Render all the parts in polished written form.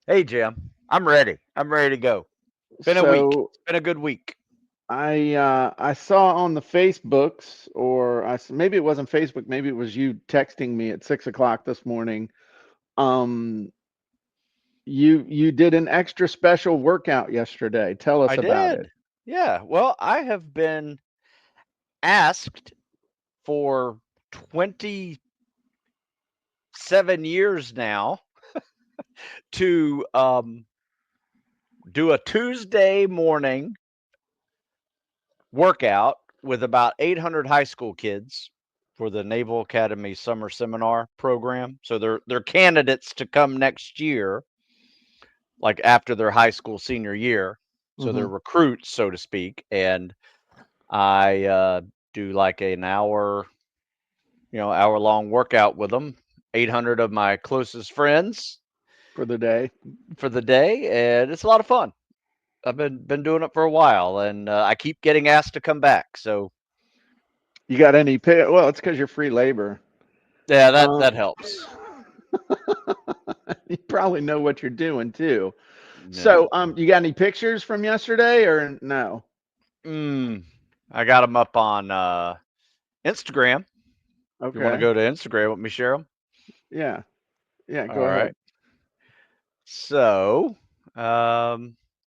Hey, Jim. I'm ready. I'm ready to go. Been a week. So Been a good week. I saw on the Facebooks, or maybe it wasn't Facebook, maybe it was you texting me at 6 o'clock this morning. Um, you did an extra special workout yesterday. Tell I us about it. did. Yeah. Well, I have been asked for 27 years now to do a Tuesday morning workout with about 800 high school kids for the Naval Academy Summer Seminar program. So they're candidates to come next year, like after their high school senior year. So they're Hmm. recruits, so to speak. And I do like an hour, hour long workout with them. 800 of my closest friends For the day. for the day, and it's a lot of fun. I've been doing it for a while, and I keep getting asked to come back. So You got any pay? Well, it's because you're free labor. yeah, that Um, that helps. you probably know what you're doing too. Yeah. So, you got any pictures from yesterday or no? Mm, I got them up on Instagram. You want to Okay. go to Instagram? Let me share them. Yeah. Yeah. All Go ahead. right. So, let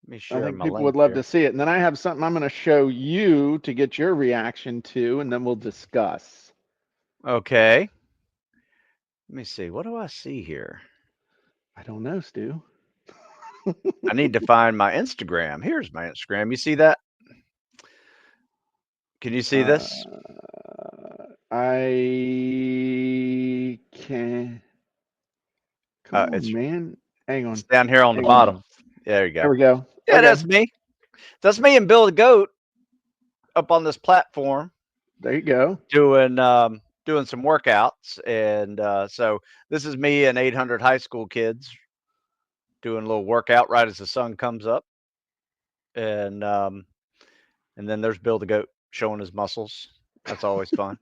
me I share think my people link would love to here. see it. And then I have something I'm going to show you to get your reaction to, and then we'll discuss. Okay. Let me see. What do I see here? I don't know, Stu. I need to find my Instagram. Here's my Instagram. You see that? Can you see Uh, this? I can. Come on, It's man. Hang it's on. down here on the Hang on. bottom. There you There go. we go. Yeah, Okay. that's me. That's me and Bill the Goat up on this platform There you go. doing doing some workouts, and so this is me and 800 high school kids doing a little workout right as the sun comes up, and and then there's Bill the Goat showing his muscles. That's always fun.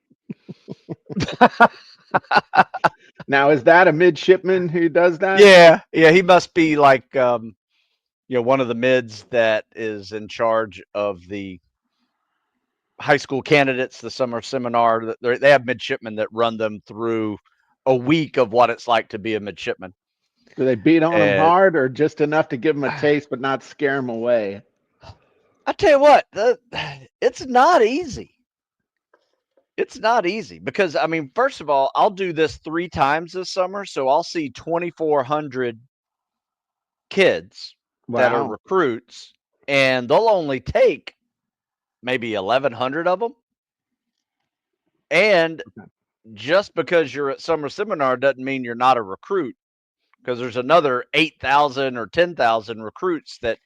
Now, is that a midshipman who does that? Yeah, yeah, he must be like one of the mids that is in charge of the high school candidates, the summer seminar. They have midshipmen that run them through a week of what it's like to be a midshipman. Do they beat on him And hard or just enough to give him a taste but not scare him away? I tell you what, it's not easy. It's not easy because I mean, first of all, I'll do this 3 times this summer, so I'll see 2,400 kids that are Wow. recruits, and they'll only take maybe 1,100 of them. And just because you're at summer seminar doesn't mean you're not a recruit, because there's another 8,000 or 10,000 recruits that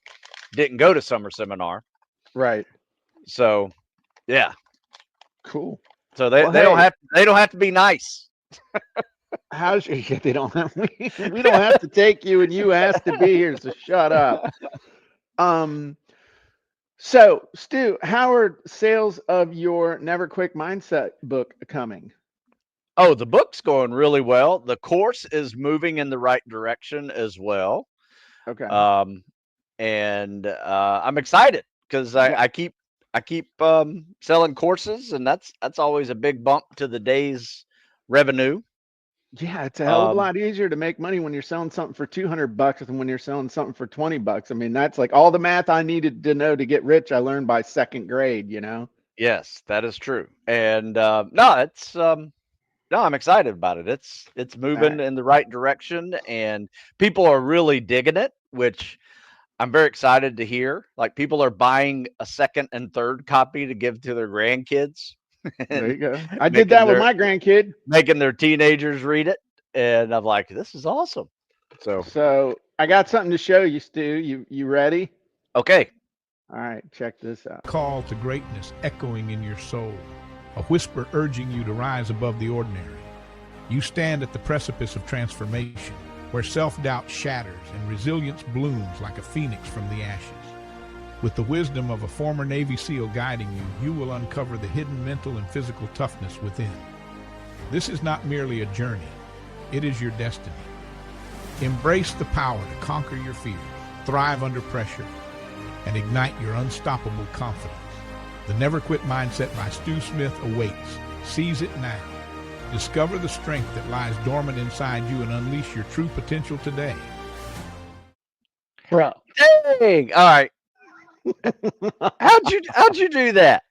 didn't go to summer seminar. Right. So yeah, Cool. so Well, they hey, don't have to be nice. how's your, they don't have, we don't have to take you and you asked to be here, so shut up. Um, so Stu, how are sales of your Never Quick Mindset book coming? Oh, the book's going really well. The course is moving in the right direction as well. Okay. Um, and I'm excited because Yeah. I keep selling courses, and that's always a big bump to the day's revenue. Yeah, it's a hell of a Um, lot easier to make money when you're selling something for $200 than when you're selling something for $20. I mean, that's like all the math I needed to know to get rich. I learned by second grade, you know? yes, that is true. And no, it's no, I'm excited about it. It's All right. moving in the right direction, and people are really digging it, which I'm very excited to hear. Like people are buying a second and third copy to give to their grandkids There and you go. I did making that with their my grandkid. making their teenagers read it. And I'm like, this is awesome. So, So I got something to show you, Stu. You ready? okay. All right, check this out. Call to greatness echoing in your soul, a whisper urging you to rise above the ordinary. You stand at the precipice of transformation, where self-doubt shatters and resilience blooms like a phoenix from the ashes. With the wisdom of a former Navy SEAL guiding you, you will uncover the hidden mental and physical toughness within. This is not merely a journey, it is your destiny. Embrace the power to conquer your fear, thrive under pressure, and ignite your unstoppable confidence. The Never Quit Mindset by Stu Smith awaits. Seize it now. Discover the strength that lies dormant inside you and unleash your true potential today. Bro. Dang! All right. How'd you do that?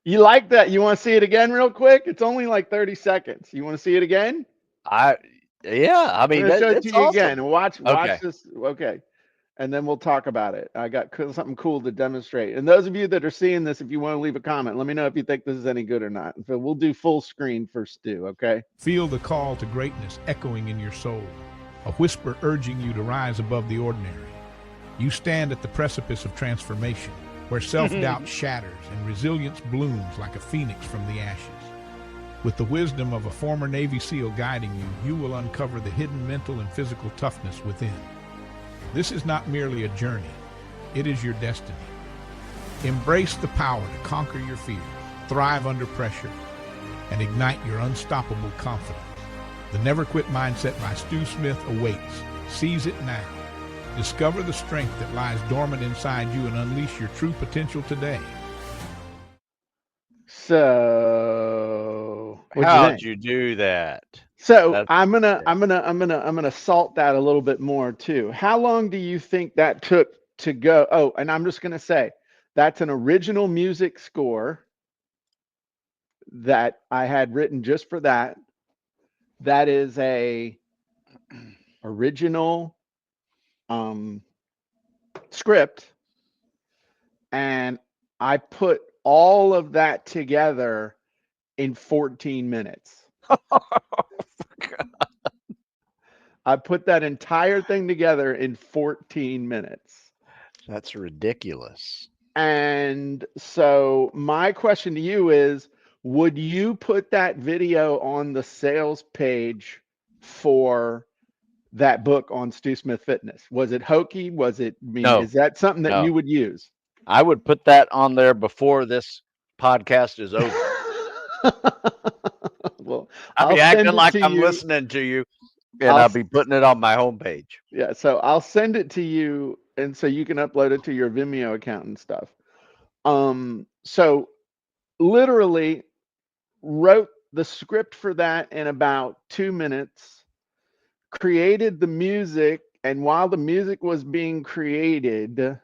You like that? You want to see it again real quick? It's only like 30 seconds. You want to see it again? Yeah. I I'm mean, going to show it it's to you awesome. again and watch Okay. this. Okay. And then we'll talk about it. I got something cool to demonstrate. And those of you that are seeing this, if you want to leave a comment, let me know if you think this is any good or not. So we'll do full screen for Stu, okay? Feel the call to greatness echoing in your soul, a whisper urging you to rise above the ordinary. You stand at the precipice of transformation, where self-doubt shatters and resilience blooms like a phoenix from the ashes. With the wisdom of a former Navy SEAL guiding you, you will uncover the hidden mental and physical toughness within. This is not merely a journey, it is your destiny. Embrace the power to conquer your fear, thrive under pressure, and ignite your unstoppable confidence. The Never Quit Mindset by Stu Smith awaits. Seize it now. Discover the strength that lies dormant inside you and unleash your true potential today. So How'd you do that? So I'm gonna salt that a little bit more too. How long do you think that took to go? Oh, and I'm just gonna say that's an original music score that I had written just for that. That is a original script, and I put all of that together in 14 minutes. I put that entire thing together in 14 minutes. That's ridiculous. And so my question to you is, would you put that video on the sales page for that book on Stu Smith Fitness? Was it hokey? Was it No. Is that something that No. you would use? I would put that on there before this podcast is over. Well, I'll be I'll send acting it like to I'm you. listening to you, and I'll be putting it on my homepage. Yeah, so I'll send it to you, and so you can upload it to your Vimeo account and stuff. So literally wrote the script for that in about 2 minutes, created the music, and while the music was being created,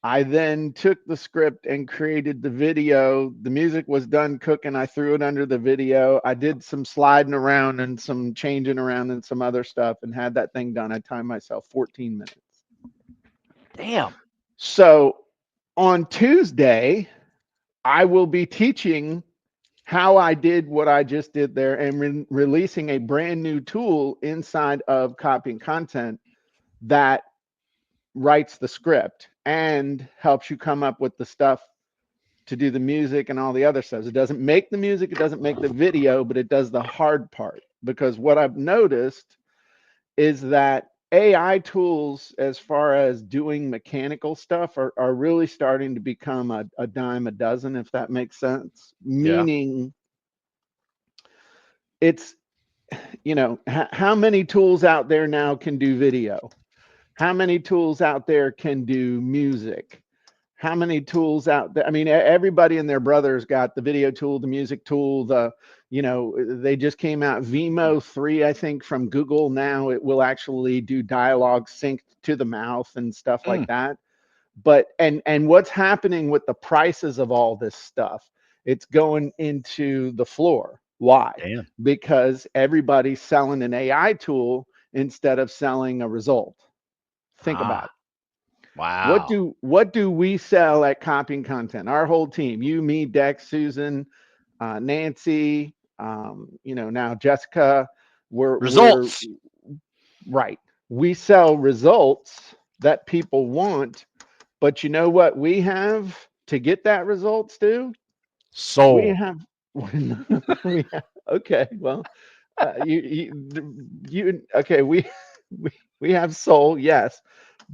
I then took the script and created the video. The music was done cooking. I threw it under the video. I did some sliding around and some changing around and some other stuff and had that thing done. I timed myself 14 minutes. Damn. So on Tuesday, I will be teaching how I did what I just did there and releasing a brand new tool inside of Copying Content that writes the script and helps you come up with the stuff to do the music and all the other stuff. It doesn't make the music, it doesn't make the video, but it does the hard part. Because what I've noticed is that AI tools, as far as doing mechanical stuff, are really starting to become a dime a dozen, if that makes sense. Yeah. Meaning, it's, how many tools out there now can do video? How many tools out there can do music? How many tools out there? I mean, everybody and their brother's got the video tool, the music tool, they just came out Vimo 3, I think, from Google. Now it will actually do dialogue synced to the mouth and stuff like that. But, and what's happening with the prices of all this stuff? It's going into the floor. Why? Damn. Because everybody's selling an AI tool instead of selling a result. Think about it. Wow. What do we sell at Copying Content? Our whole team, you, me, Dex, Susan, Nancy, now Jessica, Results. Right. We sell results that people want, but you know what we have to get that result, Stu? Soul. We have okay, well, okay, we have soul, yes.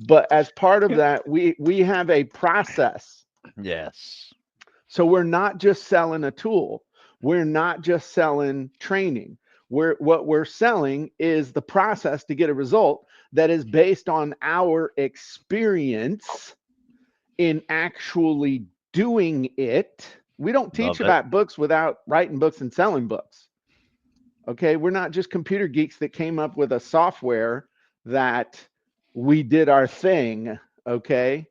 But as part of that, we have a process. Yes. So we're not just selling a tool. We're not just selling training. what we're selling is the process to get a result that is based on our experience in actually doing it. We don't teach Love it. about books without writing books and selling books. Okay, we're not just computer geeks that came up with a software that we did our thing. Okay.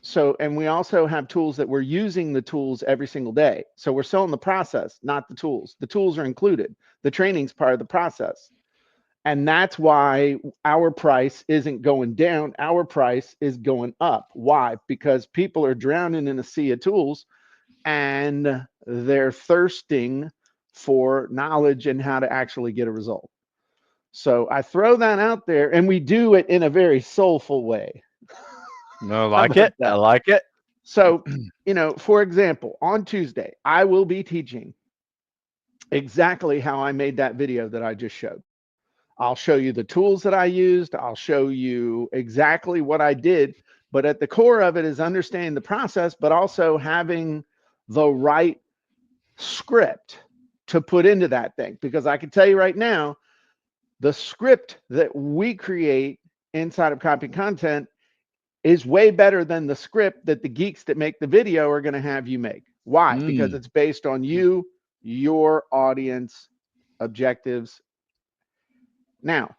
So, and we also have tools that we're using the tools every single day. So we're selling the process, not the tools. The tools are included. The training's part of the process. And that's why our price isn't going down. Our price is going up. Why? Because people are drowning in a sea of tools and they're thirsting for knowledge and how to actually get a result. So I throw that out there, and we do it in a very soulful way. No, like it. I like it. So, for example, on Tuesday, I will be teaching exactly how I made that video that I just showed. I'll show you the tools that I used. I'll show you exactly what I did. But at the core of it is understanding the process, but also having the right script to put into that thing. Because I can tell you right now, the script that we create inside of Copy Content is way better than the script that the geeks that make the video are going to have you make. Why? Because it's based on you, your audience, objectives. Now,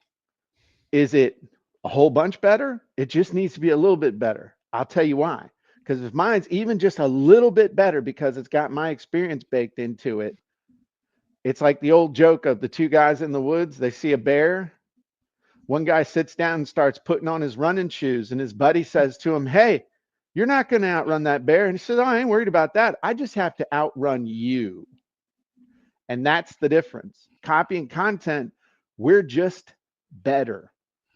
is it a whole bunch better? It just needs to be a little bit better. I'll tell you why. Because if mine's even just a little bit better because it's got my experience baked into it, it's like the old joke of the two guys in the woods. They see a bear. One guy sits down and starts putting on his running shoes, and his buddy says to him, "Hey, you're not going to outrun that bear." And he says, "Oh, I ain't worried about that. I just have to outrun you." And that's the difference. Copying content, we're just better.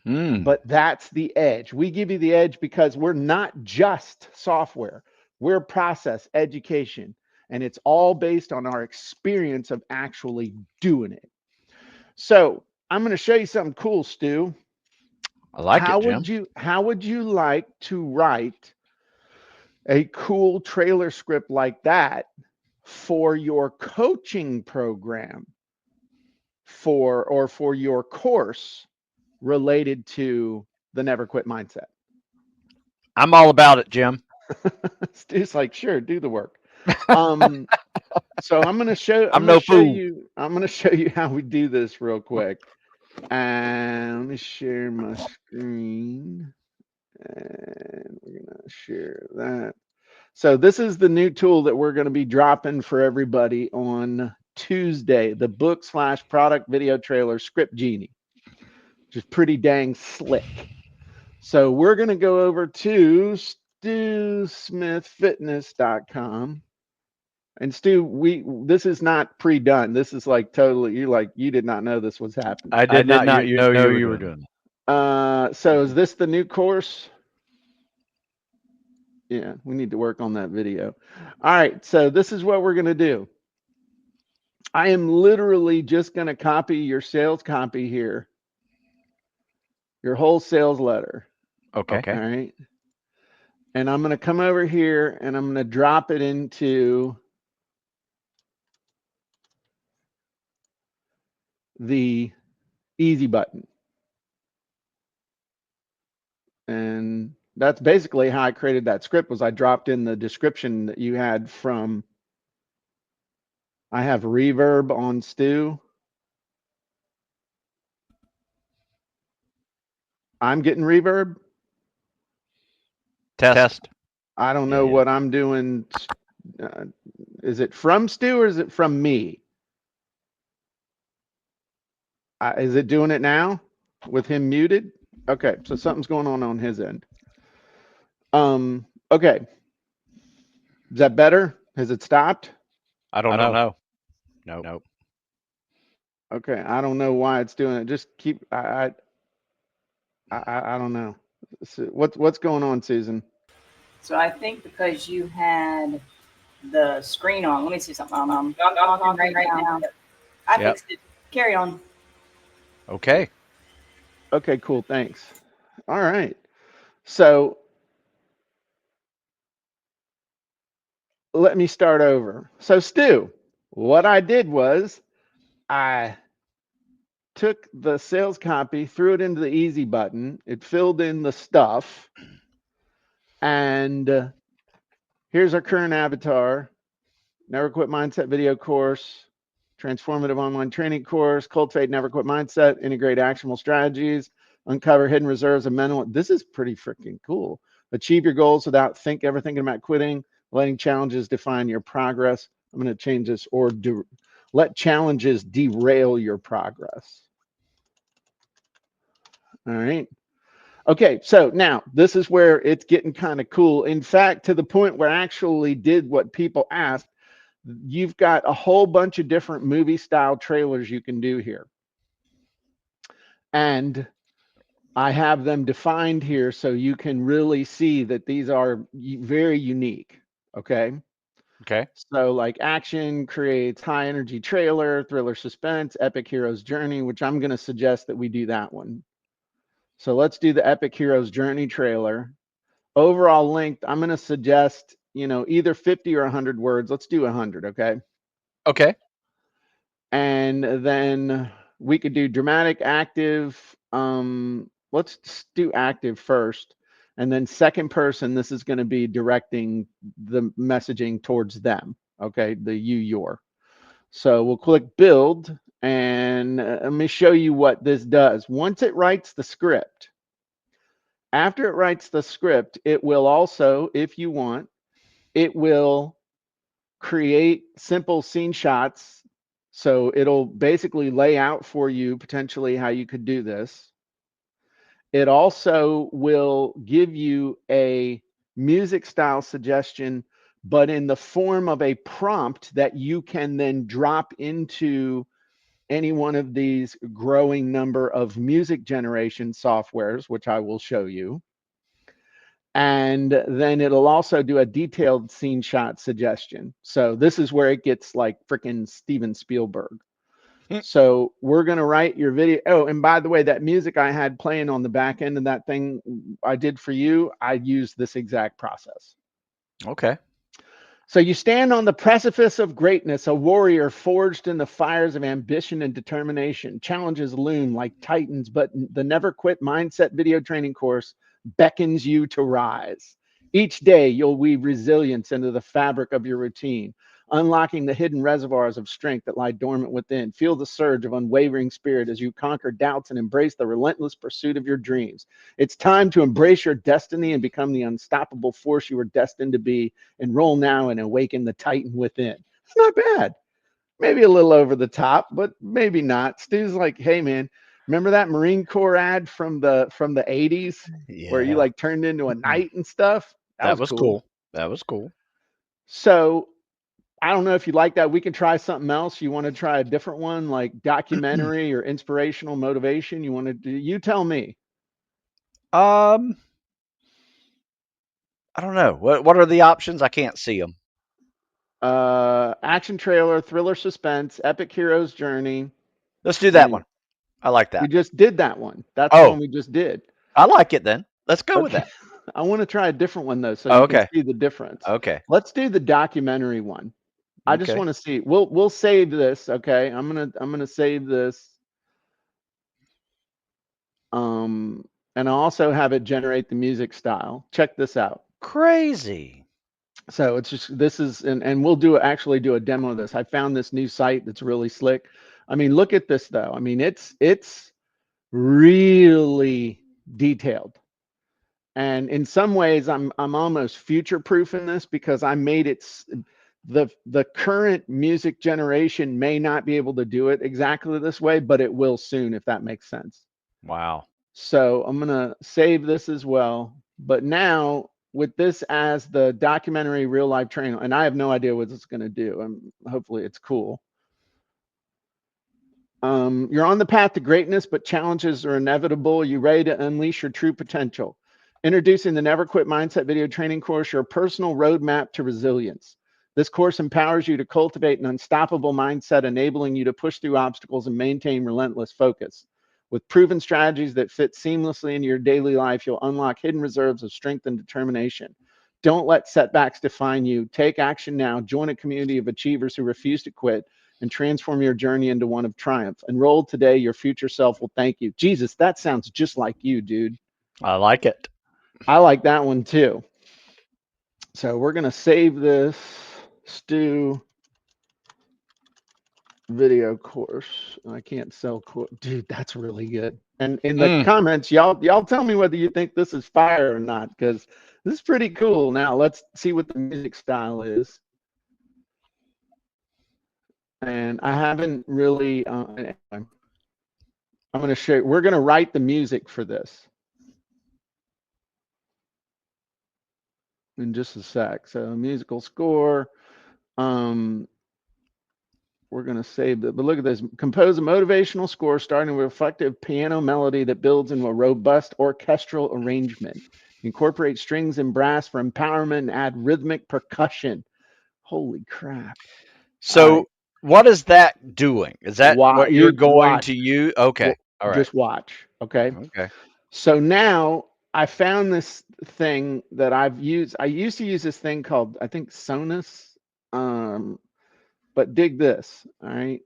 But that's the edge. We give you the edge because we're not just software. We're process, education, and it's all based on our experience of actually doing it. So I'm going to show you something cool, Stu. I like it, Jim. How would you like to write a cool trailer script like that for your coaching program for your course related to the Never Quit mindset? I'm all about it, Jim. Stu's like, sure, do the work. So I'm gonna show you how we do this real quick. And let me share my screen. And we're gonna share that. So this is the new tool that we're going to be dropping for everybody on Tuesday, the book/product video trailer Script Genie, which is pretty dang slick. So we're going to go over to StuSmithFitness.com. And Stu, this is not pre-done. This is like totally, you did not know this was happening. I did not know you were doing it. So is this the new course? Yeah, we need to work on that video. All right, so this is what we're going to do. I am literally just going to copy your sales copy here, your whole sales letter. Okay. All right. And I'm going to come over here and I'm going to drop it into the easy button. And that's basically how I created that script. Was I dropped in the description that you had from, I have reverb on Stu. I'm getting reverb. Test. I don't know what I'm doing. Is it from Stu or is it from me? Is it doing it now with him muted? Okay, so something's going on his end. Okay. Is that better? Has it stopped? I don't know. Nope. Okay, I don't know why it's doing it. Just keep. I don't know. So what's going on, Susan? So I think because you had the screen on. Let me see something. I'm talking right now. I fixed it. Carry on. Okay. Okay, cool. Thanks. All right. So let me start over. So Stu, what I did was I took the sales copy, threw it into the easy button. It filled in the stuff. And here's our current avatar. Never Quit Mindset video course, transformative online training course, cultivate never quit mindset, integrate actionable strategies, uncover hidden reserves of mental. This is pretty freaking cool. Achieve your goals without ever thinking about quitting, letting challenges define your progress. I'm going to change this, or let challenges derail your progress. All right. Okay, so now this is where it's getting kind of cool. In fact, to the point where I actually did what people asked. You've got a whole bunch of different movie style trailers you can do here. And I have them defined here so you can really see that these are very unique. Okay. Okay. So like action creates high energy trailer, thriller suspense, epic hero's journey, which I'm going to suggest that we do that one. So let's do the epic hero's journey trailer. Overall length, I'm going to suggest, either 50 or 100 words. Let's do 100. Okay. Okay. And then we could do dramatic, active. Let's do active first. And then second person, this is going to be directing the messaging towards them. Okay, the your. So we'll click build, and let me show you what this does. Once it writes the script, after it writes the script, it will also, if you want, it will create simple scene shots. So it'll basically lay out for you potentially how you could do this. It also will give you a music style suggestion, but in the form of a prompt that you can then drop into any one of these growing number of music generation softwares, which I will show you. And then it'll also do a detailed scene shot suggestion. So this is where it gets like freaking Steven Spielberg. So we're going to write your video. Oh, and by the way, that music I had playing on the back end of that thing I did for you, I used this exact process. Okay. So you stand on the precipice of greatness, a warrior forged in the fires of ambition and determination. Challenges loom like titans, but the Never Quit Mindset video training course beckons you to rise. Each day, you'll weave resilience into the fabric of your routine, unlocking the hidden reservoirs of strength that lie dormant within. Feel the surge of unwavering spirit as you conquer doubts and embrace the relentless pursuit of your dreams. It's time to embrace your destiny and become the unstoppable force you were destined to be. Enroll now and awaken the titan within. It's not bad. Maybe a little over the top, but maybe not. Stu's like, hey man, remember that Marine Corps ad from the 80s where you like turned into a knight and stuff? That was cool. That was cool. So I don't know if you like that. We can try something else. You want to try a different one, like documentary or inspirational motivation? You want to do? You tell me. I don't know. What are the options? I can't see them. Action trailer, thriller suspense, epic hero's journey. Let's do that one. I like that. We just did that one. That's the one we just did. I like it then. Let's go with that. I want to try a different one though, so you can see the difference. Okay. Let's do the documentary one. I just want to see. We'll save this. Okay. I'm gonna save this. And I also have it generate the music style. Check this out. Crazy. So it's just, this is, and we'll actually do a demo of this. I found this new site that's really slick. I mean, look at this though. I mean, it's really detailed. And in some ways I'm almost future proof in this because I made it, the current music generation may not be able to do it exactly this way, but it will soon, if that makes sense. Wow. So I'm going to save this as well. But now with this as the documentary real life training, and I have no idea what it's going to do. Hopefully it's cool. You're on the path to greatness, but challenges are inevitable. You ready to unleash your true potential? Introducing the Never Quit Mindset video training course, your personal roadmap to resilience. This course empowers you to cultivate an unstoppable mindset, enabling you to push through obstacles and maintain relentless focus. With proven strategies that fit seamlessly into your daily life, you'll unlock hidden reserves of strength and determination. Don't let setbacks define you. Take action now. Join a community of achievers who refuse to quit. and transform your journey into one of triumph. Enroll today. Your future self will thank you. Jesus, that sounds just like you, dude. I like it. I like that one too. So we're going to save this Stu video course. I can't sell dude, that's really good. And in the comments, y'all tell me whether you think this is fire or not, because this is pretty cool. Now let's see what the music style is. And I haven't really I'm going to show you. We're going to write the music for this in just a sec. So musical score, we're going to save it, but look at this. Compose a motivational score starting with reflective piano melody that builds into a robust orchestral arrangement. Incorporate strings and brass for empowerment and add rhythmic percussion. Holy crap. So what is that doing? Is that what you're going to use? Okay. All right. Just watch. Okay. Okay. So now I found this thing that I've used. I used to use this thing called, I think, Sonus. But dig this, all right?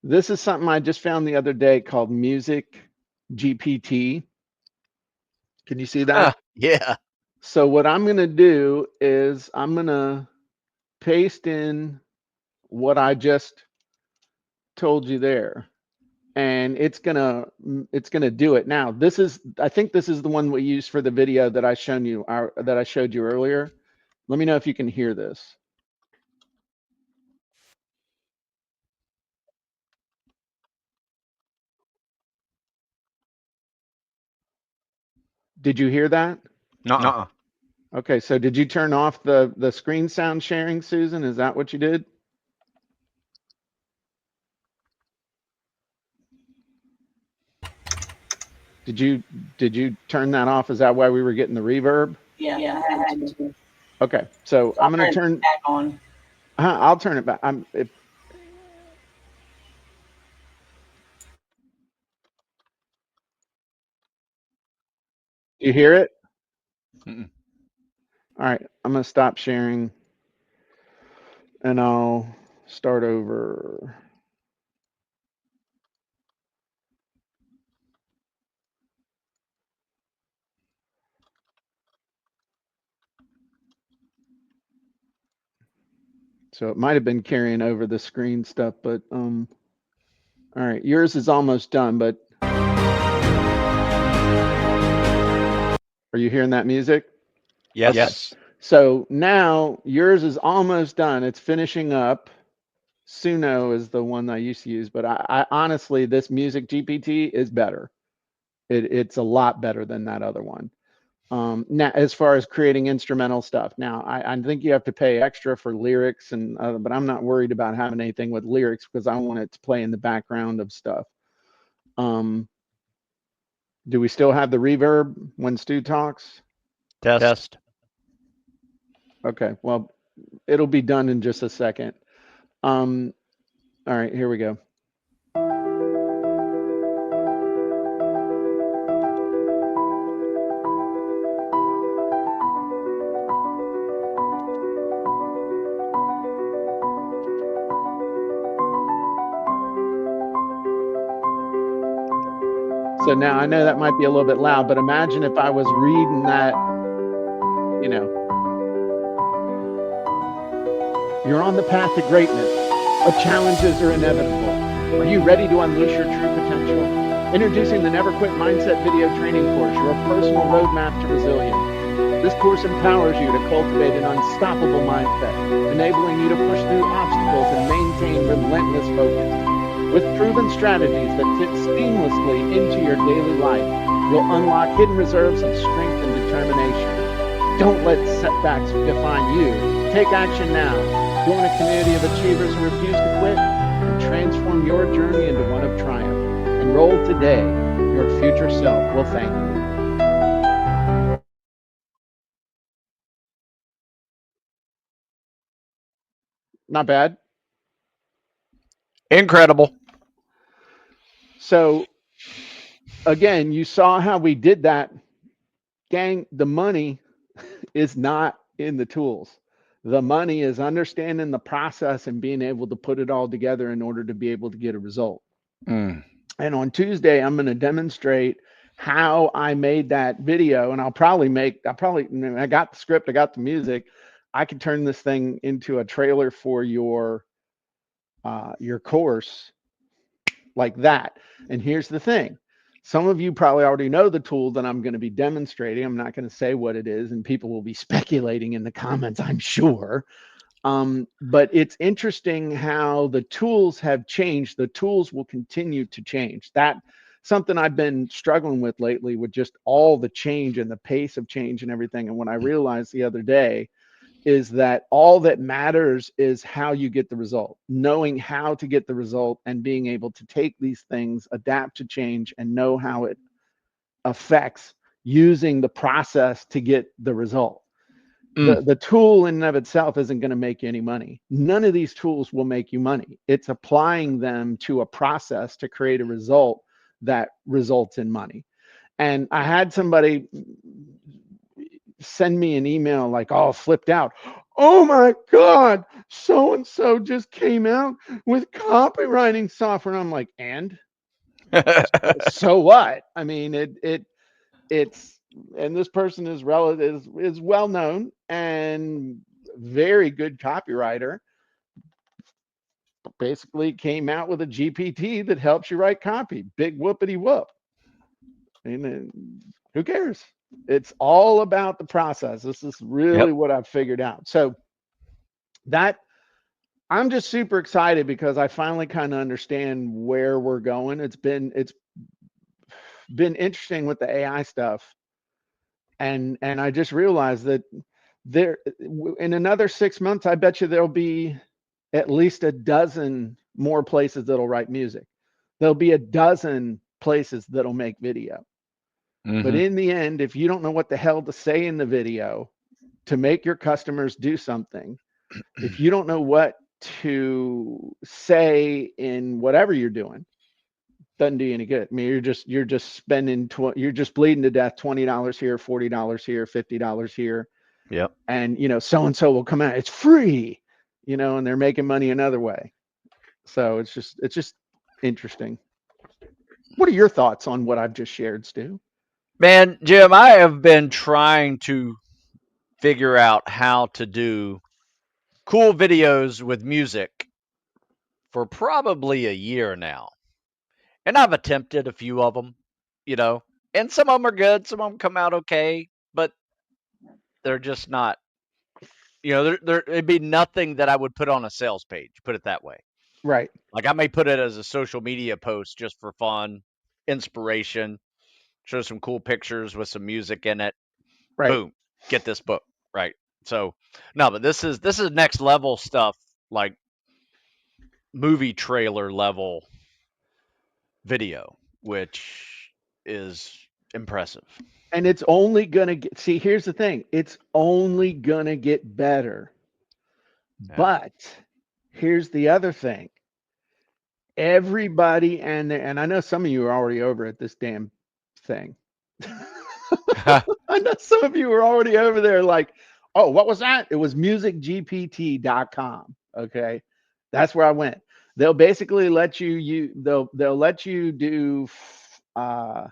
This is something I just found the other day called Music GPT. Can you see that? Yeah. So what I'm going to do is I'm going to paste in what I just told you there. And it's going to do it. Now, I think this is the one we used for the video that I showed you earlier. Let me know if you can hear this. Did you hear that? No. Okay, so did you turn off the screen sound sharing, Susan? Is that what you did? Did you turn that off? Is that why we were getting the reverb? Yeah, I had to. Okay, so I'm going to turn back on. I'll turn it back. You hear it? Mm-mm. All right, I'm going to stop sharing and I'll start over. So it might have been carrying over the screen stuff, but all right, yours is almost done, but are you hearing that music? Yes. Okay. So now yours is almost done. It's finishing up. Suno is the one I used to use, but I honestly, this Music GPT is better. It's a lot better than that other one. Now, as far as creating instrumental stuff, now I think you have to pay extra for lyrics, but I'm not worried about having anything with lyrics because I want it to play in the background of stuff. Do we still have the reverb when Stu talks? Test. Okay, well, it'll be done in just a second. All right, here we go. So now I know that might be a little bit loud, but imagine if I was reading that, you know. You're on the path to greatness, but challenges are inevitable. Are you ready to unleash your true potential? Introducing the Never Quit Mindset video training course, your personal roadmap to resilience. This course empowers you to cultivate an unstoppable mindset, enabling you to push through obstacles and maintain relentless focus. With proven strategies that fit seamlessly into your daily life, you'll unlock hidden reserves of strength and determination. Don't let setbacks define you. Take action now. Join a community of achievers who refuse to quit and transform your journey into one of triumph. Enroll today. Your future self will thank you. Not bad. Incredible. So again, you saw how we did that. Gang, the money is not in the tools. The money is understanding the process and being able to put it all together in order to be able to get a result. And on Tuesday, I'm going to demonstrate how I made that video, and I got the script, I got the music. I could turn this thing into a trailer for your course like that. And here's the thing. Some of you probably already know the tool that I'm going to be demonstrating. I'm not going to say what it is, and people will be speculating in the comments, I'm sure. But it's interesting how the tools have changed. The tools will continue to change. That's something I've been struggling with lately, with just all the change and the pace of change and everything. And when I realized the other day is that all that matters is how you get the result, knowing how to get the result and being able to take these things, adapt to change, and know how it affects using the process to get the result. The tool in and of itself isn't going to make you any money. None of these tools will make you money. It's applying them to a process to create a result that results in money. And I had somebody send me an email like all flipped out. Oh my God, so and so just came out with copywriting software. And I'm like, and so what? I mean, it's and this person is well known and very good copywriter. Basically came out with a GPT that helps you write copy. Big whoopity whoop. And who cares? It's all about the process. This is really what I've figured out. So that I'm just super excited because I finally kind of understand where we're going. It's been interesting with the AI stuff. And I just realized that there in another 6 months, I bet you there'll be at least a dozen more places that'll write music. There'll be a dozen places that'll make video. But in the end, if you don't know what the hell to say in the video to make your customers do something, if you don't know what to say in whatever you're doing, doesn't do you any good. I mean, you're just spending you're just bleeding to death. $20 here, $40 here, $50 here. Yep. And so and so will come out. It's free, and they're making money another way. So it's just interesting. What are your thoughts on what I've just shared, Stu? Man, Jim, I have been trying to figure out how to do cool videos with music for probably a year now. And I've attempted a few of them, and some of them are good, some of them come out okay, but they're just not, it'd be nothing that I would put on a sales page, put it that way. Right. Like I may put it as a social media post just for fun, inspiration, show some cool pictures with some music in it. Right. Boom, get this book. Right. So no, but this is next level stuff, like movie trailer level video, which is impressive. And it's only gonna here's the thing, it's only gonna get better. Yeah. But here's the other thing. Everybody and I know some of you are already over at this damn thing. I know some of you are already over there like, oh, what was that? It was musicgpt.com. Okay. That's where I went. They'll basically let they'll let you do 5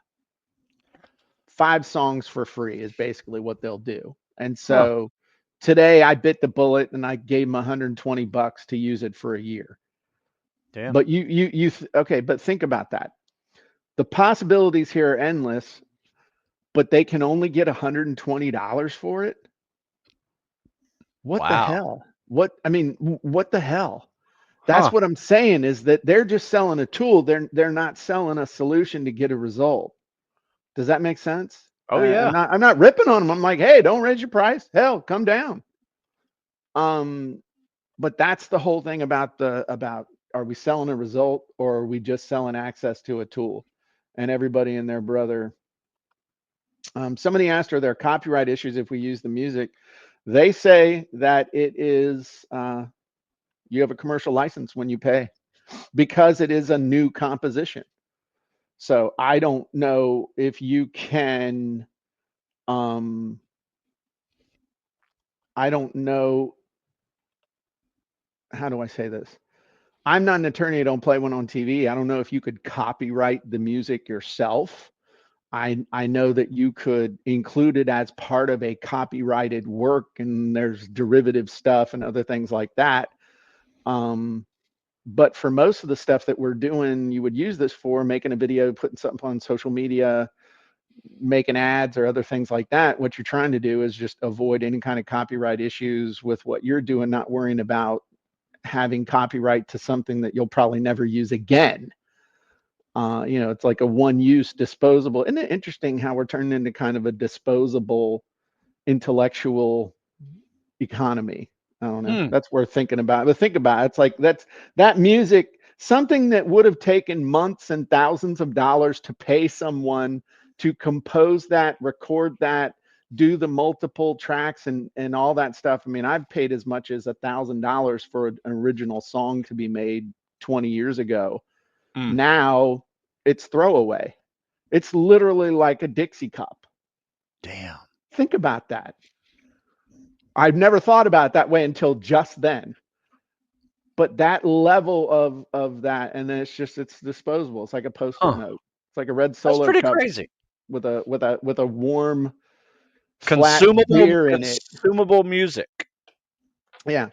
songs for free is basically what they'll do. And so today I bit the bullet and I gave them $120 to use it for a year. Damn. But okay, but think about that. The possibilities here are endless, but they can only get $120 for it. What the hell? What the hell? That's what I'm saying, is that they're just selling a tool. They're not selling a solution to get a result. Does that make sense? Oh yeah. I'm not ripping on them. I'm like, hey, don't raise your price. Hell, come down. But that's the whole thing about are we selling a result or are we just selling access to a tool? And everybody and their brother. Somebody asked, are there copyright issues if we use the music? They say that it is, you have a commercial license when you pay because it is a new composition. So I don't know if you can, I don't know how do I say this? I'm not an attorney. I don't play one on TV. I don't know if you could copyright the music yourself. I know that you could include it as part of a copyrighted work, and there's derivative stuff and other things like that. But for most of the stuff that we're doing, you would use this for making a video, putting something on social media, making ads or other things like that. What you're trying to do is just avoid any kind of copyright issues with what you're doing, not worrying about having copyright to something that you'll probably never use again. It's like a one-use disposable. Isn't it interesting how we're turning into kind of a disposable intellectual economy? I don't know. That's worth thinking about. But think about it. It's like that music, something that would have taken months and thousands of dollars to pay someone to compose that, record that, do the multiple tracks and all that stuff. I mean, I've paid as much as $1,000 for an original song to be made 20 years ago. Now it's throwaway. It's literally like a Dixie cup. Damn. Think about that. I've never thought about it that way until just then. But that level of that, and then it's disposable. It's like a Post-it note. It's like a red Solo That's pretty cup crazy. with a warm Consumable flat beer in it. Consumable music. Yeah.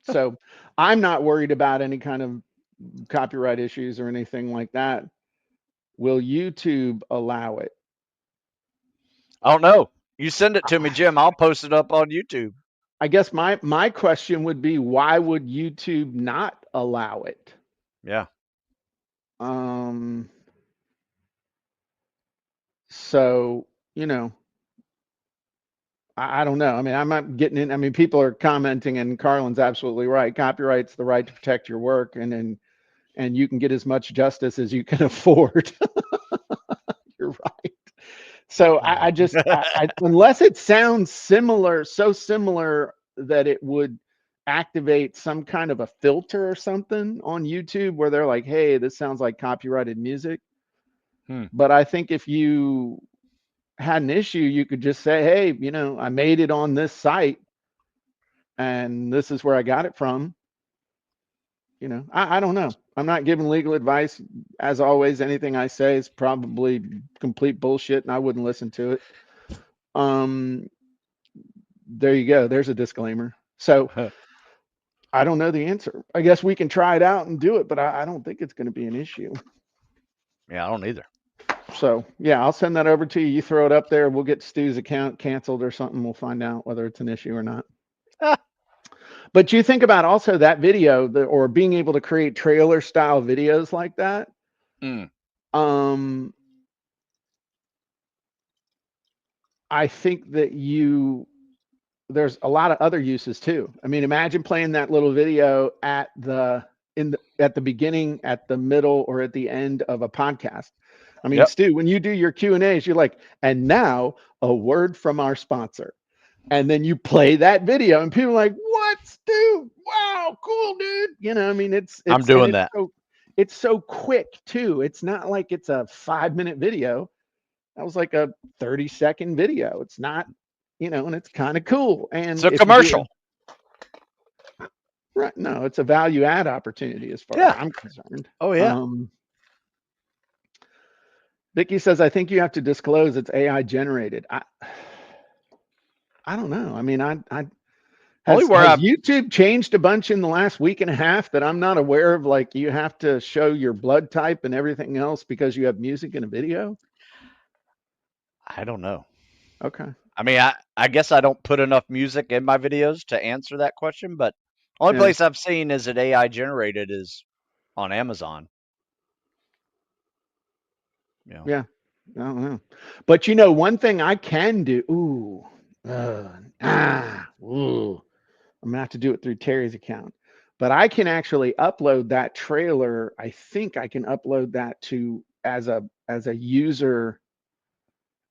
So I'm not worried about any kind of copyright issues or anything like that. Will YouTube allow it? I don't know. You send it to me, Jim. I'll post it up on YouTube. I guess my question would be, why would YouTube not allow it? Yeah. So, I don't know. I mean, I'm not getting in. I mean, people are commenting, and Carlin's absolutely right. Copyright's the right to protect your work, and you can get as much justice as you can afford. You're right. So I just, unless it sounds similar, so similar that it would activate some kind of a filter or something on YouTube where they're like, hey, this sounds like copyrighted music. But I think if you had an issue, you could just say, hey, I made it on this site and this is where I got it from. I don't know. I'm not giving legal advice. As always, anything I say is probably complete bullshit and I wouldn't listen to it. There you go. There's a disclaimer. So I don't know the answer. I guess we can try it out and do it, but I don't think it's going to be an issue. Yeah, I don't either. So yeah, I'll send that over to you. You throw it up there. We'll get Stu's account canceled or something. We'll find out whether it's an issue or not. But you think about also that video or being able to create trailer style videos like that. I think that there's a lot of other uses too. I mean, imagine playing that little video at the beginning, at the middle, or at the end of a podcast. I mean, Stu, when you do your Q&As, you're like, and now a word from our sponsor. And then you play that video and people are like, what, Stu? Wow, cool, dude. I mean, I'm doing that. It's so quick too. It's not like it's a 5-minute video. That was like a 30-second video. It's not, and it's kind of cool. And it's a commercial. Right. No, it's a value add opportunity as far as I'm concerned. Oh, yeah. Vicky says, I think you have to disclose it's AI generated. I don't know. I mean, has YouTube changed a bunch in the last week and a half that I'm not aware of? Like you have to show your blood type and everything else because you have music in a video? I don't know. Okay. I mean, I guess I don't put enough music in my videos to answer that question, but only place I've seen is it AI generated is on Amazon. Yeah. I don't know. But one thing I can do, I'm gonna have to do it through Terry's account. But I can actually upload that trailer. I think I can upload that to as a user,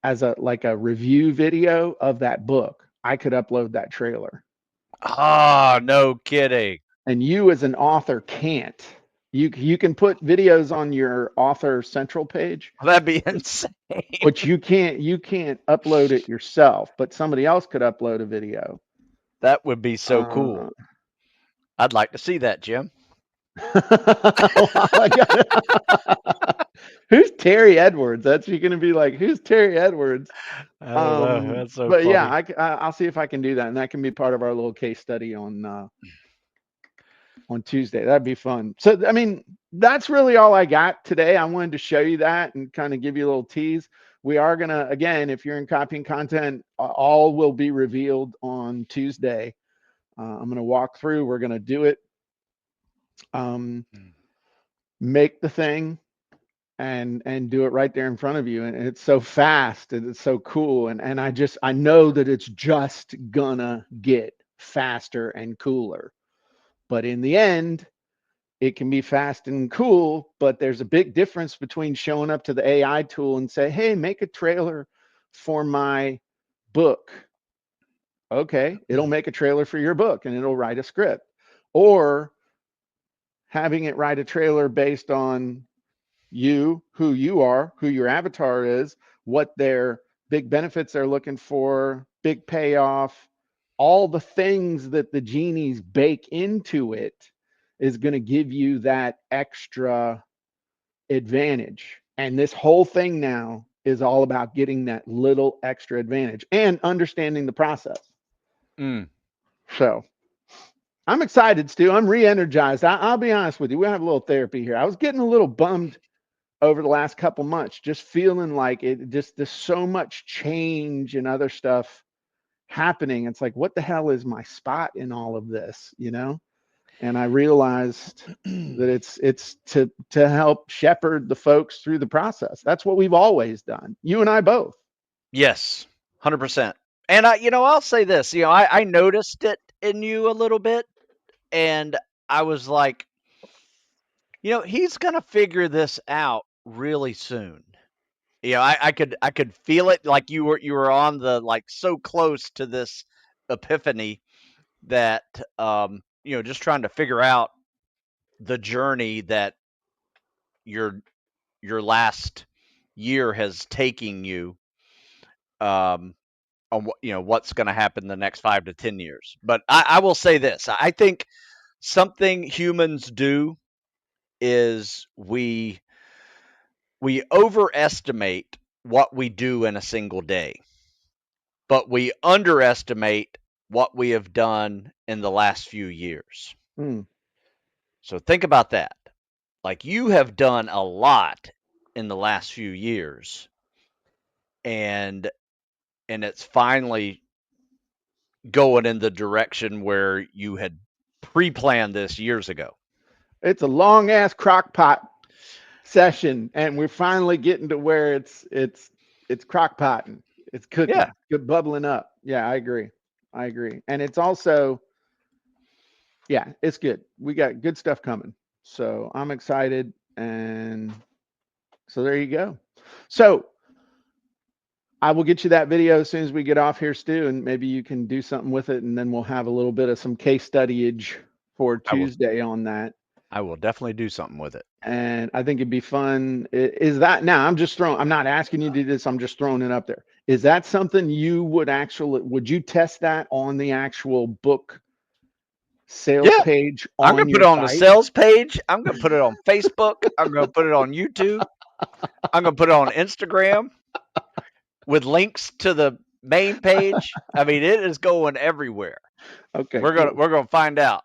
as a review video of that book. I could upload that trailer. Ah, no kidding. And you as an author can't. You can put videos on your author central page. That'd be insane. But you can't upload it yourself, but somebody else could upload a video. That would be so cool. I'd like to see that, Jim. Who's Terry Edwards? That's you're gonna be like, who's Terry Edwards? I don't know. That's so But funny. yeah, I'll see if I can do that, and that can be part of our little case study on Tuesday. That'd be fun. So I mean, that's really all I got today. I wanted to show you that and kind of give you a little tease. We are gonna, again, if you're in copying content, all will be revealed on Tuesday. I'm gonna walk through. We're gonna do it. Make the thing and do it right there in front of you, and it's so fast and it's so cool, and I know that it's just gonna get faster and cooler, but in the end it can be fast and cool. But there's a big difference between showing up to the AI tool and say, hey, make a trailer for my book. Okay, it'll make a trailer for your book and it'll write a script, or having it write a trailer based on you, who you are, who your avatar is, what their big benefits they're looking for, big payoff, all the things that the genies bake into it is going to give you that extra advantage. And this whole thing now is all about getting that little extra advantage and understanding the process. So I'm excited, Stu. I'm re-energized. I'll be honest with you. We'll have a little therapy here. I was getting a little bummed over the last couple months, just feeling like there's so much change and other stuff happening. It's like, what the hell is my spot in all of this, you know? And I realized that it's to help shepherd the folks through the process. That's what we've always done. You and I both. Yes, 100%. And I'll say this, I noticed it in you a little bit, and I was like, he's going to figure this out really soon. I could feel it, like you were on the, like, so close to this epiphany that, just trying to figure out the journey that your last year has taken you, on what's going to happen the next 5 to 10 years. But I will say this, I think something humans do is we overestimate what we do in a single day, but we underestimate what we have done in the last few years. So think about that. Like, you have done a lot in the last few years, and it's finally going in the direction where you had pre-planned this years ago. It's a long ass crock pot session, and we're finally getting to where it's crock potting. It's cooking. Yeah. Good, bubbling up. Yeah, I agree. And it's also, yeah, it's good. We got good stuff coming. So I'm excited. And so there you go. So I will get you that video as soon as we get off here, Stu, and maybe you can do something with it, and then we'll have a little bit of some case studyage for Tuesday on that. I will definitely do something with it. And I think it'd be fun. Is that, now I'm not asking you to do this, I'm just throwing it up there. Is that something you would you test that on the actual book sales page? I'm going to put it on the sales page. I'm going to put it on Facebook. I'm going to put it on YouTube. I'm going to put it on Instagram with links to the main page. I mean, it is going everywhere. Okay. We're going to find out.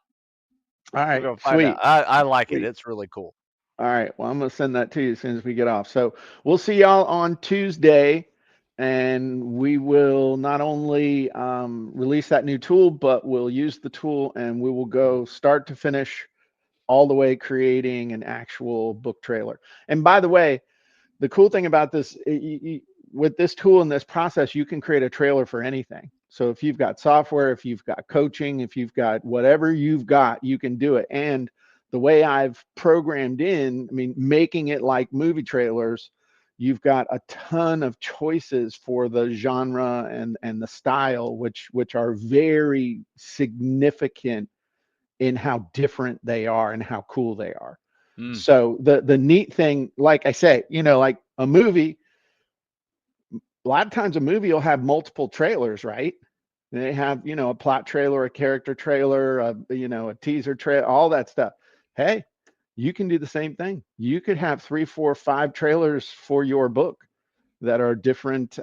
All right. Sweet. I like it. It's really cool. All right. Well, I'm going to send that to you as soon as we get off. So we'll see y'all on Tuesday, and we will not only release that new tool, but we'll use the tool, and we will go start to finish all the way creating an actual book trailer. And by the way, the cool thing about this, with this tool and this process, you can create a trailer for anything. So if you've got software, if you've got coaching, if you've got whatever you've got, you can do it. And the way I've programmed in, I mean, making it like movie trailers, you've got a ton of choices for the genre and the style, which are very significant in how different they are and how cool they are. So the neat thing, like I say, like a movie, a lot of times a movie will have multiple trailers, right? They have, you know, a plot trailer, a character trailer, a teaser trailer, all that stuff. Hey, you can do the same thing. You could have 3, 4, 5 trailers for your book that are different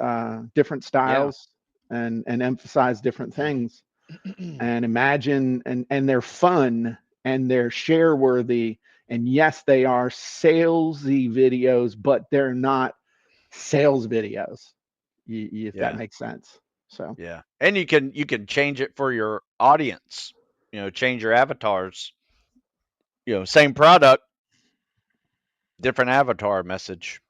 styles and emphasize different things. And imagine, and they're fun and they're share worthy. And yes, they are salesy videos, but they're not sales videos. If that makes sense. So yeah, and you can change it for your audience. You know, change your avatars. You know, same product, different avatar message.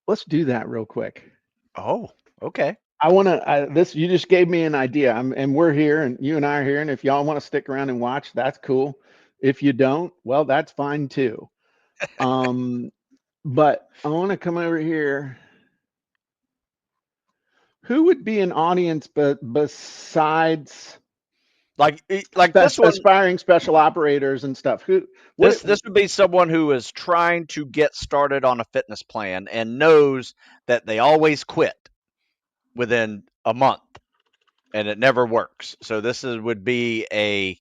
let's do that real quick. Oh, okay. I want to, you just gave me an idea. And we're here and you and I are here. And if y'all want to stick around and watch, that's cool. If you don't, well, that's fine too. But I want to come over here. Who would be an audience besides Like this one, aspiring special operators and stuff? this would be someone who is trying to get started on a fitness plan and knows that they always quit within a month and it never works. So would be a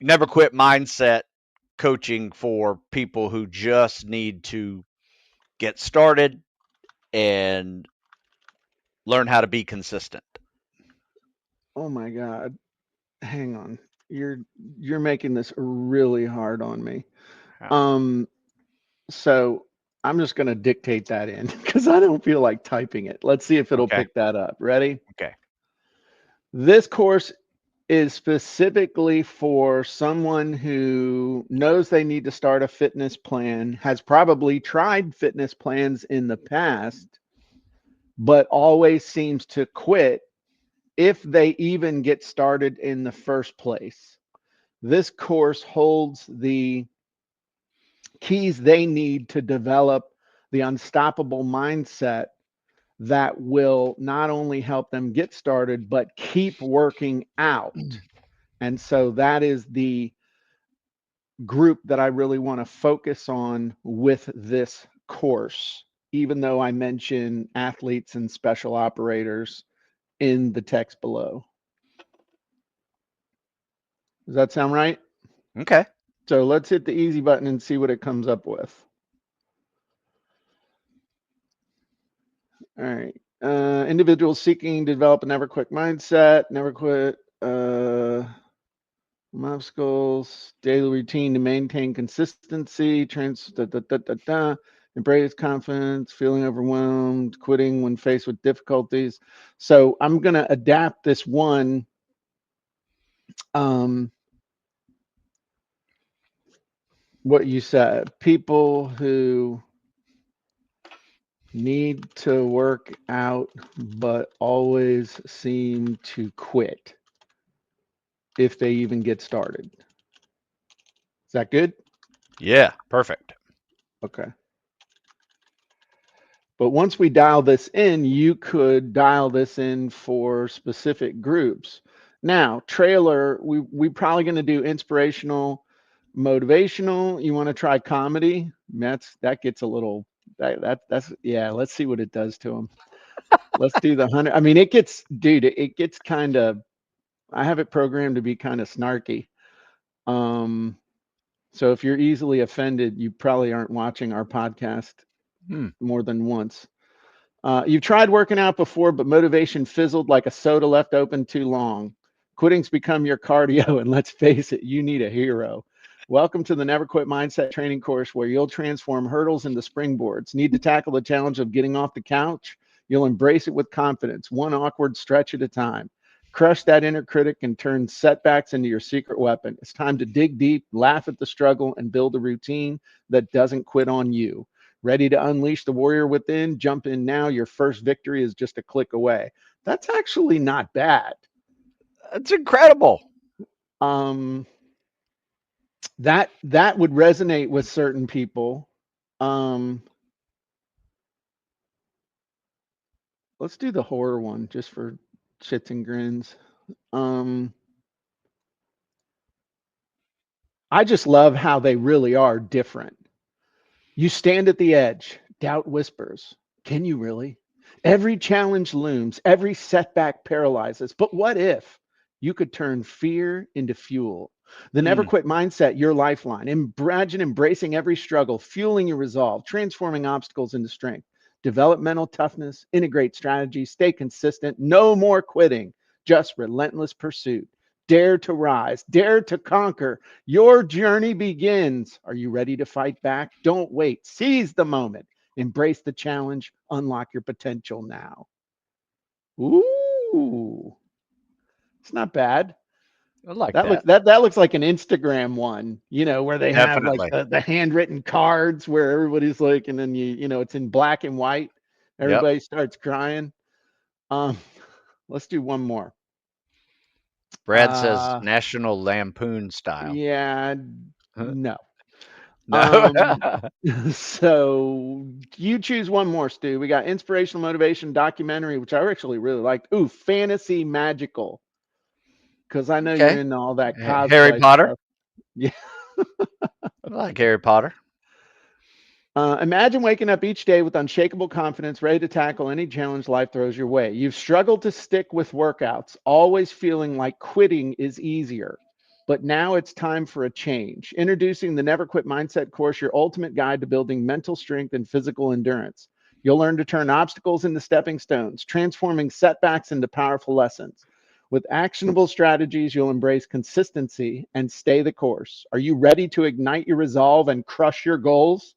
never quit mindset coaching for people who just need to get started and learn how to be consistent. Oh my God. Hang on. You're making this really hard on me. So I'm just going to dictate that in because I don't feel like typing it. Let's see if it'll pick that up. Ready? Okay. This course is specifically for someone who knows they need to start a fitness plan, has probably tried fitness plans in the past, but always seems to quit if they even get started in the first place. This course holds the keys they need to develop the unstoppable mindset that will not only help them get started, but keep working out. And so that is the group that I really want to focus on with this course, even though I mention athletes and special operators in the text below. Does that sound right? Okay. So let's hit the easy button and see what it comes up with. All right. Individuals seeking to develop a never quit mindset, never quit obstacles, daily routine to maintain consistency, embrace confidence, feeling overwhelmed, quitting when faced with difficulties. So I'm going to adapt this one. What you said, people who need to work out but always seem to quit if they even get started. Is that good? Yeah, perfect. Okay. But once we dial this in, you could dial this in for specific groups. Now, trailer, we probably going to do inspirational, motivational. You want to try comedy? That gets a little that's yeah. Let's see what it does to them. Let's do the 100. I mean, it gets kind of. I have it programmed to be kind of snarky. So if you're easily offended, you probably aren't watching our podcast more than once. You've tried working out before, but motivation fizzled like a soda left open too long. Quitting's become your cardio, and let's face it, you need a hero. Welcome to the Never Quit Mindset training course where you'll transform hurdles into springboards. Need to tackle the challenge of getting off the couch? You'll embrace it with confidence, one awkward stretch at a time. Crush that inner critic and turn setbacks into your secret weapon. It's time to dig deep, laugh at the struggle, and build a routine that doesn't quit on you. Ready to unleash the warrior within? Jump in now. Your first victory is just a click away. That's actually not bad. That's incredible. That would resonate with certain people. Let's do the horror one just for shits and grins. I just love how they really are different. You stand at the edge, Doubt whispers, can you really? Every challenge looms, every setback paralyzes. But what if you could turn fear into fuel? The never Mm. quit mindset, your lifeline. Imagine embracing every struggle, fueling your resolve, transforming obstacles into strength. Develop mental toughness, integrate strategies, stay consistent. No more quitting, just relentless pursuit. Dare to rise, dare to conquer. Your journey begins. Are you ready to fight back? Don't wait. Seize the moment. Embrace the challenge. Unlock your potential now. Ooh, it's not bad. I like That looks that looks like an Instagram one, where they have like Definitely. the handwritten cards where everybody's like, and then it's in black and white. Yep. Everybody starts crying. Let's do one more. Brad says National Lampoon style. Yeah, Huh? no. No. So you choose one more, Stu. We got inspirational motivation documentary, which I actually really liked. Ooh, fantasy magical. Because I know you're Okay. into all that Harry cosplay Potter. stuff. Yeah. I like Harry Potter. Imagine waking up each day with unshakable confidence, ready to tackle any challenge life throws your way. You've struggled to stick with workouts, always feeling like quitting is easier. But now it's time for a change. Introducing the Never Quit Mindset course, your ultimate guide to building mental strength and physical endurance. You'll learn to turn obstacles into stepping stones, transforming setbacks into powerful lessons. With actionable strategies, you'll embrace consistency and stay the course. Are you ready to ignite your resolve and crush your goals?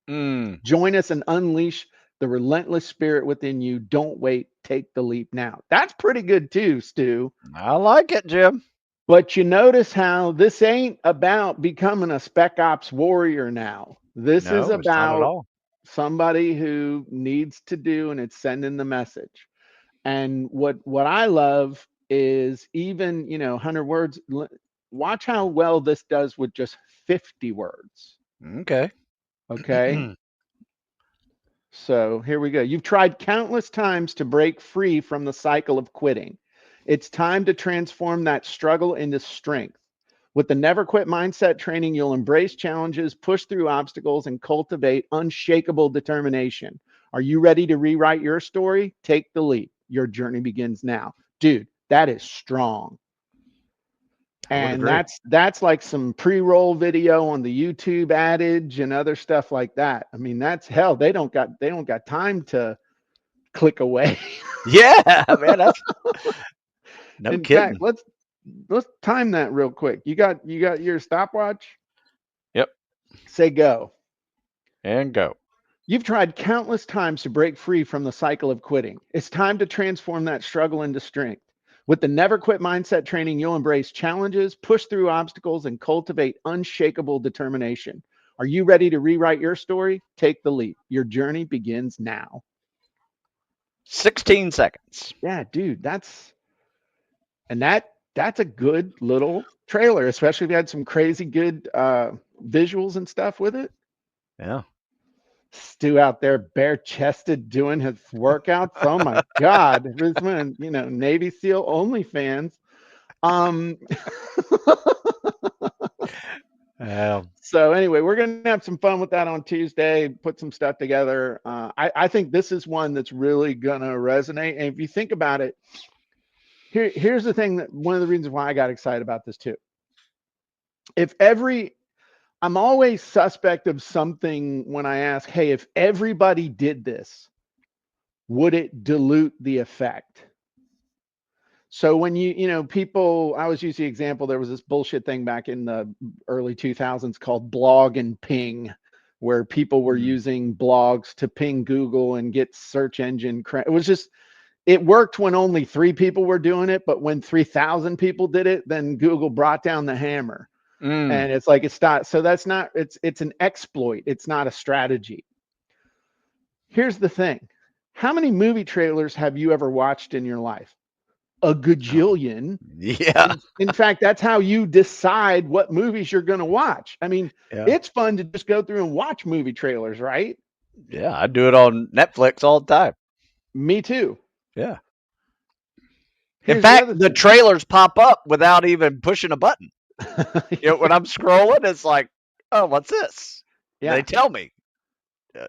Mm. Join us and unleash the relentless spirit within you. Don't wait. Take the leap now. That's pretty good too, Stu. I like it, Jim. But you notice how this ain't about becoming a spec ops warrior now. This is No, it's not at about all. somebody who needs to do, and it's sending the message. And what I love is even 100 words. Watch how well this does with just 50 words. Okay. Okay. So here we go. You've tried countless times to break free from the cycle of quitting. It's time to transform that struggle into strength. With the Never Quit Mindset training, you'll embrace challenges, push through obstacles, and cultivate unshakable determination. Are you ready to rewrite your story? Take the leap. Your journey begins now. Dude, that is strong. I would And agree. that's like some pre-roll video on the YouTube adage and other stuff like that. I mean, that's hell. They don't got time to click away. Yeah, man. That's no In kidding. fact, let's time that real quick. You got your stopwatch? Yep. Say go. And go. You've tried countless times to break free from the cycle of quitting. It's time to transform that struggle into strength. With the Never Quit Mindset training, you'll embrace challenges, push through obstacles, and cultivate unshakable determination. Are you ready to rewrite your story? Take the leap. Your journey begins now. 16 seconds. Yeah, dude, that's a good little trailer, especially if you had some crazy good visuals and stuff with it. Yeah. Stu out there bare chested doing his workouts. Oh my God. This man, Navy SEAL OnlyFans. So anyway, we're going to have some fun with that on Tuesday, put some stuff together. I think this is one that's really going to resonate. And if you think about it, here's the thing, that one of the reasons why I got excited about this too. I'm always suspect of something when I ask, hey, if everybody did this, would it dilute the effect? So when people, I always use the example, there was this bullshit thing back in the early 2000s called blog and ping, where people were using blogs to ping Google and get search engine credit. It worked when only 3 people were doing it, but when 3,000 people did it, then Google brought down the hammer. And it's like, it's not, so that's not, it's an exploit. It's not a strategy. Here's the thing. How many movie trailers have you ever watched in your life? A gajillion. Yeah. In fact, that's how you decide what movies you're going to watch. I mean, It's fun to just go through and watch movie trailers, right? Yeah. I do it on Netflix all the time. Me too. Yeah. In fact, the trailers pop up without even pushing a button. When I'm scrolling, it's like, oh, what's this? Yeah. They tell me.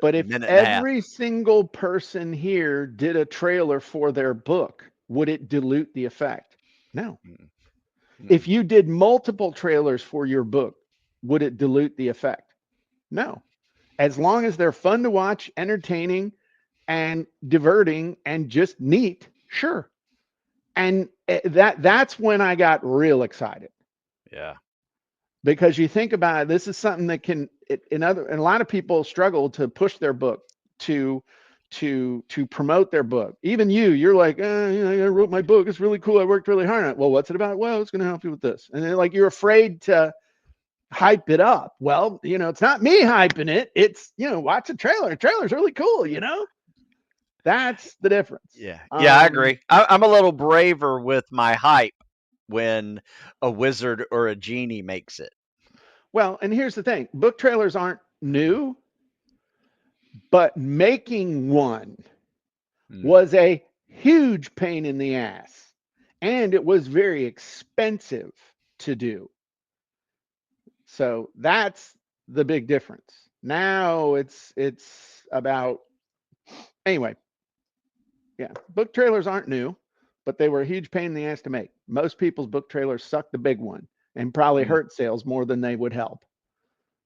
But if minute and a half. every single person here did a trailer for their book, would it dilute the effect? No. Mm. If you did multiple trailers for your book, would it dilute the effect? No. As long as they're fun to watch, entertaining, and diverting, and just neat, sure. And that's when I got real excited. Yeah. Because you think about it, this is something that can, and a lot of people struggle to push their book, to promote their book. Even you're like, I wrote my book, it's really cool, I worked really hard on it. Well, what's it about? Well, it's going to help you with this. And then, like, you're afraid to hype it up. Well, it's not me hyping it, it's, watch a trailer. The trailer's really cool. That's the difference. Yeah. I agree. I'm a little braver with my hype when a wizard or a genie makes it. Well, and here's the thing, book trailers aren't new, but making one was a huge pain in the ass, and it was very expensive to do. So that's the big difference. Now it's about, anyway. Yeah, book trailers aren't new, but they were a huge pain in the ass to make. Most people's book trailers suck the big one and probably hurt sales more than they would help.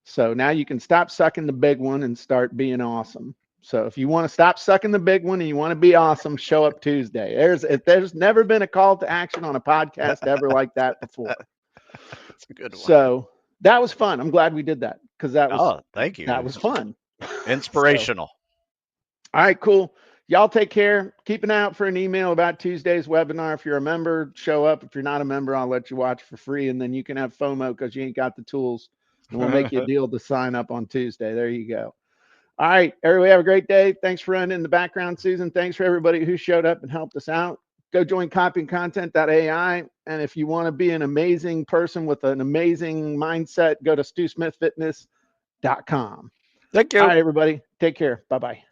So now you can stop sucking the big one and start being awesome. So if you want to stop sucking the big one and you want to be awesome, show up Tuesday. There's never been a call to action on a podcast ever like that before. That's a good one. So that was fun. I'm glad we did that, because that was, thank you. That was fun. Inspirational. All right, cool. Y'all take care. Keep an eye out for an email about Tuesday's webinar. If you're a member, show up. If you're not a member, I'll let you watch for free, and then you can have FOMO because you ain't got the tools, and we'll make you a deal to sign up on Tuesday. There you go. All right, everybody have a great day. Thanks for running in the background, Susan. Thanks for everybody who showed up and helped us out. Go join copyandcontent.ai. And if you want to be an amazing person with an amazing mindset, go to StuSmithFitness.com. Thank you. All right, everybody. Take care. Bye-bye.